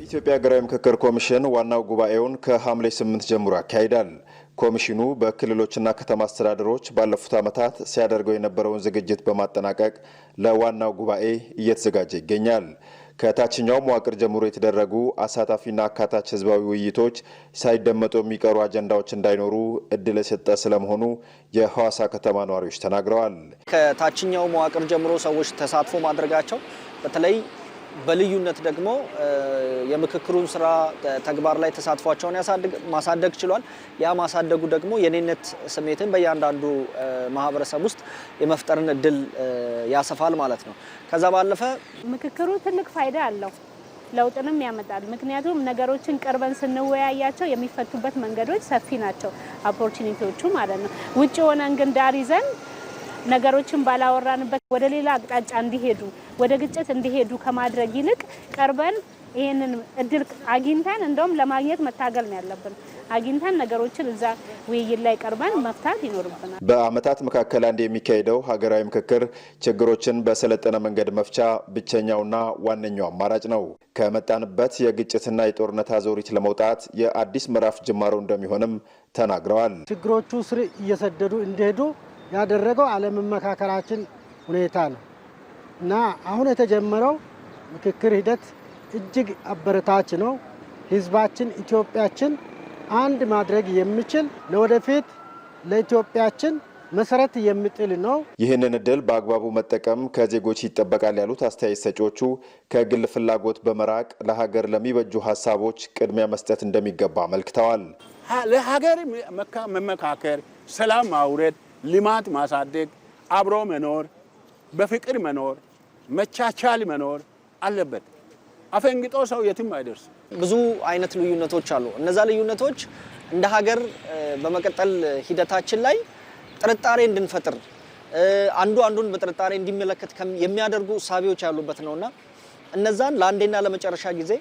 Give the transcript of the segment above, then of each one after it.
የኢትዮጵያ ሀገራዊ ምክክር ኮሚሽን ዋናው ጉባኤውን ከሐምሌ 8 ጀምሮ ያካሂዳል። ኮሚሽኑ በክልሎችና ከተማ አስተዳደሮች ባለፉት ዓመታት ሲያደርገው የነበረውን ዝግጅት በማጠናቀቅ ለዋናው ጉባኤ እየተዘጋጀ ይገኛል። ከታችኛው መዋቅር ጀምሮ የተደረጉ አሳታፊና አካታች ህዝባዊ ውይይቶች ሳይደመጡ የሚቀሩ አጀንዳዎች እንዳይኖሩ እድል የሰጠ ስለመሆኑ የሐዋሳ ከተማ ነዋሪዎች ተናግረዋል። ከታችኛው መዋቅር ጀምሮ ሰዎች ተሳትፎ ማድረጋቸው በተለይ በልዩነት ደግሞ የምክክሩን ስራ ተግባር ላይ ተሳትፏቸውን ማሳደግ ችሏል። ያ ማሳደጉ ደግሞ የኔነት ስሜትን በእያንዳንዱ ማህበረሰብ ውስጥ የመፍጠርን እድል ያሰፋል ማለት ነው። ከዛ ባለፈ ምክክሩ ትልቅ ፋይዳ አለው፣ ለውጥንም ያመጣል። ምክንያቱም ነገሮችን ቀርበን ስንወያያቸው የሚፈቱበት መንገዶች ሰፊ ናቸው፣ ኦፖርቹኒቲዎቹ ማለት ነው። ውጪ ሆነን ግን ዳር ይዘን ነገሮችን ባላወራንበት ወደ ሌላ አቅጣጫ እንዲሄዱ ወደ ግጭት እንዲሄዱ ከማድረግ ይልቅ ቀርበን ይሄንን እድል አግኝተን እንደውም ለማግኘት መታገል ነው ያለብን። አግኝተን ነገሮችን እዛ ውይይት ላይ ቀርበን መፍታት ይኖርብናል። በአመታት መካከል አንድ የሚካሄደው ሀገራዊ ምክክር ችግሮችን በሰለጠነ መንገድ መፍቻ ብቸኛውና ዋነኛው አማራጭ ነው። ከመጣንበት የግጭትና የጦርነት አዙሪት ለመውጣት የአዲስ ምዕራፍ ጅማሮ እንደሚሆንም ተናግረዋል። ችግሮቹ ስር እየሰደዱ እንዲሄዱ ያደረገው አለመመካከራችን ሁኔታ ነው እና አሁን የተጀመረው ምክክር ሂደት እጅግ አበረታች ነው። ህዝባችን ኢትዮጵያችን አንድ ማድረግ የሚችል ለወደፊት ለኢትዮጵያችን መሰረት የሚጥል ነው። ይህንን እድል በአግባቡ መጠቀም ከዜጎች ይጠበቃል ያሉት አስተያየት ሰጪዎቹ ከግል ፍላጎት በመራቅ ለሀገር ለሚበጁ ሀሳቦች ቅድሚያ መስጠት እንደሚገባ አመልክተዋል። ለሀገር መመካከር፣ ሰላም ማውረድ፣ ልማት ማሳደግ፣ አብሮ መኖር፣ በፍቅር መኖር፣ መቻቻል መኖር አለበት። አፈንግጦ ሰው የትም አይደርስ። ብዙ አይነት ልዩነቶች አሉ። እነዛ ልዩነቶች እንደ ሀገር በመቀጠል ሂደታችን ላይ ጥርጣሬ እንድንፈጥር አንዱ አንዱን በጥርጣሬ እንዲመለከት የሚያደርጉ ሳቢዎች ያሉበት ነውና እነዛን ለአንዴና ለመጨረሻ ጊዜ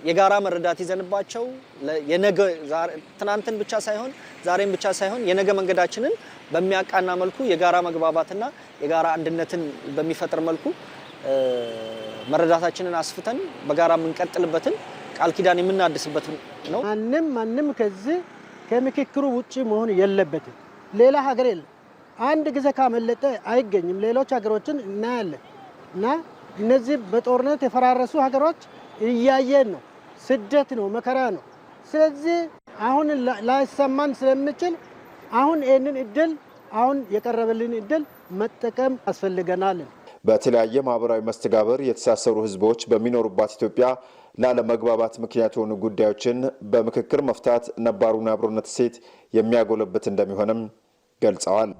የጋራ መረዳት ይዘንባቸው የነገ ትናንትን ብቻ ሳይሆን ዛሬን ብቻ ሳይሆን የነገ መንገዳችንን በሚያቃና መልኩ የጋራ መግባባትና የጋራ አንድነትን በሚፈጥር መልኩ መረዳታችንን አስፍተን በጋራ የምንቀጥልበትን ቃል ኪዳን የምናድስበት ነው። ማንም ከዚህ ከምክክሩ ውጪ መሆን የለበትም። ሌላ ሀገር የለም። አንድ ጊዜ ካመለጠ አይገኝም። ሌሎች ሀገሮችን እናያለን እና እነዚህ በጦርነት የፈራረሱ ሀገሮች እያየን ነው። ስደት ነው፣ መከራ ነው። ስለዚህ አሁን ላይሰማን ስለምችል አሁን ይህንን እድል አሁን የቀረበልን እድል መጠቀም ያስፈልገናል። በተለያየ ማህበራዊ መስተጋብር የተሳሰሩ ህዝቦች በሚኖሩባት ኢትዮጵያ ላለመግባባት ምክንያት የሆኑ ጉዳዮችን በምክክር መፍታት ነባሩን አብሮነት እሴት የሚያጎለብት እንደሚሆንም ገልጸዋል።